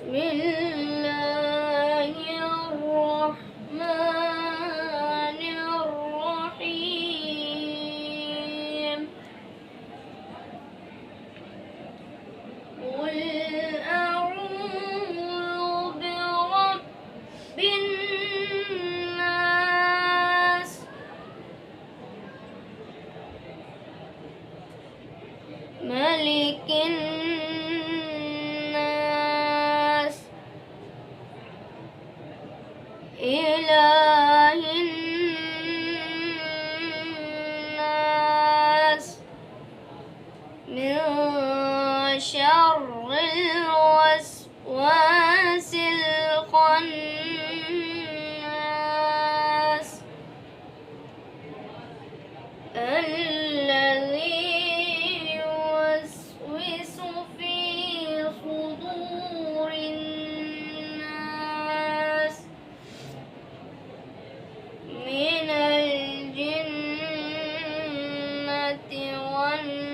بسم الله الرحمن الرحيم قل أعوذ برب الناس ملك الناس إله الناس من شر الوسواس الخناس الذي يوسوس في صدور الناس من الجنة والناس